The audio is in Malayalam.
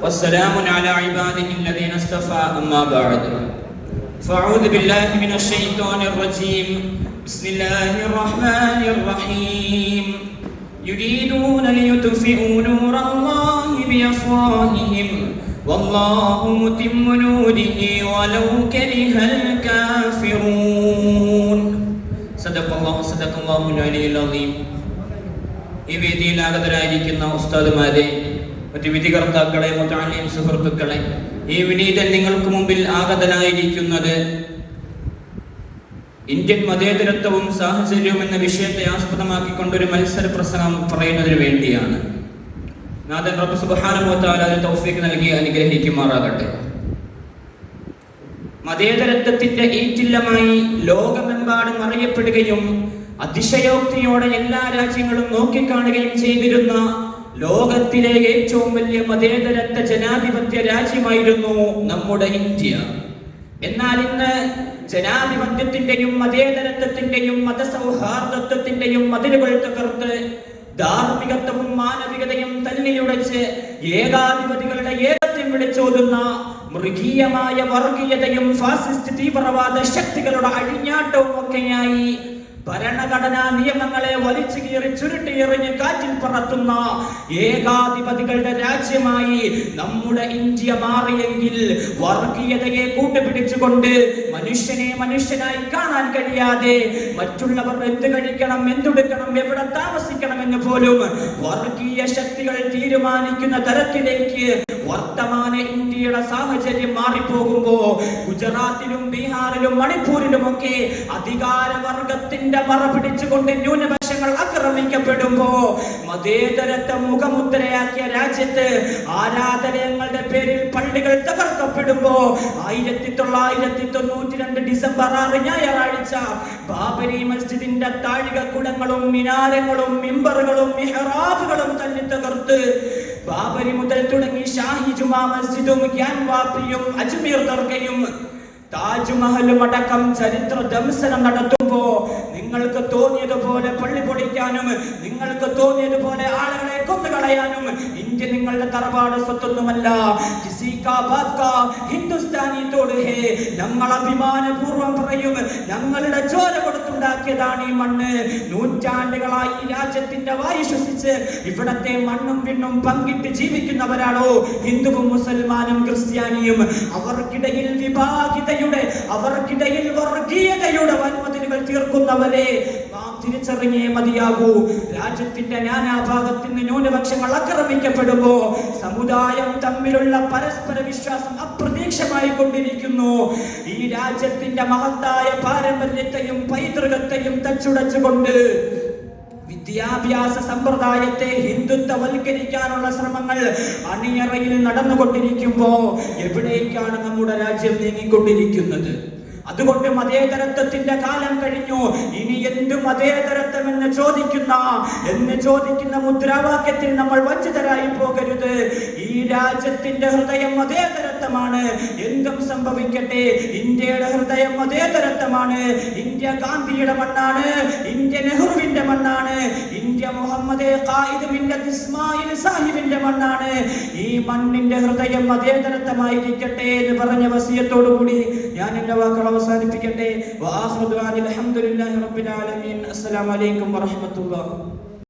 والسلام على عباده الذين اصطفى أما بعد فأعوذ بالله من الشيطان الرجيم بسم الله الرحمن الرحيم يريدون ليطفئوا نور الله بأفواههم والله متم نوره ولو كره الكافرون صدق الله العلي العظيم. ഈ വേദിയിൽ ആഗതരായിരിക്കുന്ന ഉസ്താദുമാരെ, മറ്റു വിധികർത്താക്കളെ, മുതഅല്ലിം സുഹൃത്തുക്കളെ, ഈ വിനീതൻ നിങ്ങൾക്ക് മുമ്പിൽ ആഗതനായിരിക്കുന്നത് ഇന്ത്യൻ മതേതരത്വവും സാഹചര്യവും എന്ന വിഷയത്തെ ആസ്പദമാക്കിക്കൊണ്ടൊരു മത്സര പ്രസംഗം പറയുന്നതിന് വേണ്ടിയാണ്. നാഥൻ റബ്ബ് സുബ്ഹാനഹു വ തആല അതിന് തൗഫീഖ് നൽകി അനുഗ്രഹിക്കുമാറാകട്ടെ. മതേതരത്വത്തിന്റെ ഈറ്റില്ലമായി ലോകമെമ്പാടും അറിയപ്പെടുകയും അതിശയോക്തിയോടെ എല്ലാ രാജ്യങ്ങളും നോക്കിക്കാണുകയും ചെയ്തിരുന്ന ലോകത്തിലെ ഏറ്റവും വലിയ മതേതരത്വ ജനാധിപത്യ രാജ്യമായിരുന്നു നമ്മുടെ ഇന്ത്യ. എന്നാൽ ഇന്ന് ജനാധിപത്യത്തിന്റെയും മതേതരത്വത്തിന്റെയും മതസൗഹാർദ്ദത്വത്തിന്റെയും മതിലുകൾ തകർത്ത് ധാർമ്മികത്വവും മാനവികതയും തല്ലിയുടച്ച് ഏകാധിപതികളുടെ ഏകത്വം വിളിച്ചോതുന്ന മൃഗീയമായ വർഗീയതയും ഫാസിസ്റ്റ് തീവ്രവാദ ശക്തികളുടെ അഴിഞ്ഞാട്ടവും ഒക്കെയായി ഭരണഘടനാ നിയമങ്ങളെ വലിച്ചു കീറി ചുരുട്ടിയെറിഞ്ഞ് കാറ്റിൽ പറത്തുന്ന ഏകാധിപതികളുടെ രാജ്യമായി നമ്മുടെ ഇന്ത്യ മാറിയെങ്കിൽ വർഗീയതയെ കൂട്ടുപിടിച്ചുകൊണ്ട് മനുഷ്യനെ മനുഷ്യനായി കാണാൻ കഴിയാതെ മറ്റുള്ളവർ എന്ത് കഴിക്കണം, എന്തുടുക്കണം, എവിടെ താമസിക്കണം എന്ന് പോലും വർഗീയ ശക്തികൾ തീരുമാനിക്കുന്ന തരത്തിലേക്ക് വർത്തമാന ഇന്ത്യയുടെ സാഹചര്യം മാറിപ്പോകുമ്പോ ഗുജറാത്തിലും ബീഹാറിലും മണിപ്പൂരിലുമൊക്കെ അധികാരവർഗത്തിന്റെ മറ പിടിച്ചുകൊണ്ട് ന്യൂനപക്ഷങ്ങൾ ആക്രമിക്കപ്പെടുമ്പോ മതേതരത്വ മുഖമുദ്രയാക്കിയ രാജ്യത്ത് ആരാധനങ്ങളുടെ പേരിൽ പള്ളികൾ തകർക്കപ്പെടുമ്പോ 1992 ഡിസംബർ 6 ഞായറാഴ്ച ബാബരി മസ്ജിദിന്റെ താഴികക്കുടങ്ങളും മിനാരങ്ങളും മിമ്പറുകളും മിഹ്റാബുകളും തല്ലി തകർത്ത് ബാബരി മുതൽ തുടങ്ങി ഷാഹി ജുമാ മസ്ജിദും ഗ്യാൻവാപ്പിയും അജ്മീർ ദർഗയും താജ്മഹലും അടക്കം ചരിത്ര ദംസനം നടത്തുമ്പോ നിങ്ങൾക്ക് തോന്നിയതുപോലെ പള്ളി പൊളിക്കാനും നിങ്ങൾക്ക് തോന്നിയതുപോലെ ആളുകളെ കൊന്നുകളയാനും ഇന്ത്യ നിങ്ങളുടെ തറവാട് സ്വത്തൊന്നുമല്ല. ഞങ്ങൾ അഭിമാനപൂർവ്വം പറയും, ഞങ്ങളുടെ ചോര കൊടുത്തുണ്ടാക്കിയതാണ് ഈ മണ്ണ്. നൂറ്റാണ്ടുകളായി ഈ രാജ്യത്തിന്റെ വായു ശ്വസിച്ച് ഇവിടത്തെ മണ്ണും വിണ്ണും പങ്കിട്ട് ജീവിക്കുന്നവരാണോ ഹിന്ദുവും മുസൽമാനും ക്രിസ്ത്യാനിയും. അവർക്കിടയിൽ വിഭാഗിതയുടെ, അവർക്കിടയിൽ വർഗീയതയുടെ വൻമതിലുകൾ തീർക്കുന്നവരെ നാം തിരിച്ചറിഞ്ഞേ മതിയാകൂ. രാജ്യത്തിന്റെ നാനാഭാഗത്ത് നിന്ന് ന്യൂനപക്ഷങ്ങൾ ആക്രമിക്കപ്പെടുമ്പോ സമുദായം തമ്മിലുള്ള പരസ്പര വിശ്വാസം അപ്രതീക്ഷമായി കൊണ്ടിരിക്കുന്നു. ഈ രാജ്യത്തിന്റെ മഹത്തായ പാരമ്പര്യത്തെയും പൈതൃകത്തെയും തച്ചുടച്ചുകൊണ്ട് വിദ്യാഭ്യാസ സമ്പ്രദായത്തെ ഹിന്ദുത്വവൽക്കരിക്കാനുള്ള ശ്രമങ്ങൾ അണിയറയിൽ നടന്നുകൊണ്ടിരിക്കുമ്പോ എവിടേക്കാണ് നമ്മുടെ രാജ്യം നീങ്ങിക്കൊണ്ടിരിക്കുന്നത്? അതുകൊണ്ട് മതേതരത്വത്തിന്റെ കാലം കഴിഞ്ഞു. ഇനി എന്ത് മതേതരത്വം എന്ന് ചോദിക്കുന്ന മുദ്രാവാക്യത്തിൽ നമ്മൾ വഞ്ചിതരായി പോകരുത്. ഈ രാജ്യത്തിന്റെ ഹൃദയം മതേതരത്വമാണ്. എന്തും സംഭവിക്കട്ടെ, ഇന്ത്യയുടെ ഹൃദയം മതേതരത്വമാണ്. ഇന്ത്യ ഗാന്ധിയുടെ മണ്ണാണ്, ഇന്ത്യ നെഹ്റുവിന്റെ മണ്ണാണ്, ഇന്ത്യ മുഹമ്മദ് ഖായിദ് മില്ലത്ത് ഇസ്മായിൽ സാഹിബിന്റെ മണ്ണാണ്. ഈ മണ്ണിന്റെ ഹൃദയം മതേതരത്വമായിരിക്കട്ടെ എന്ന് പറഞ്ഞ വസിയത്തോടു കൂടി ഞാൻ എന്റെ വാക്കുകൾ അവസാനിപ്പിക്കട്ടെ. വആഖിറു ദുആഇൽ ഹംദുലില്ലാഹി റബ്ബിൽ ആലമീൻ. അസ്സലാമു അലൈക്കും വറഹ്മത്തുള്ളാഹി.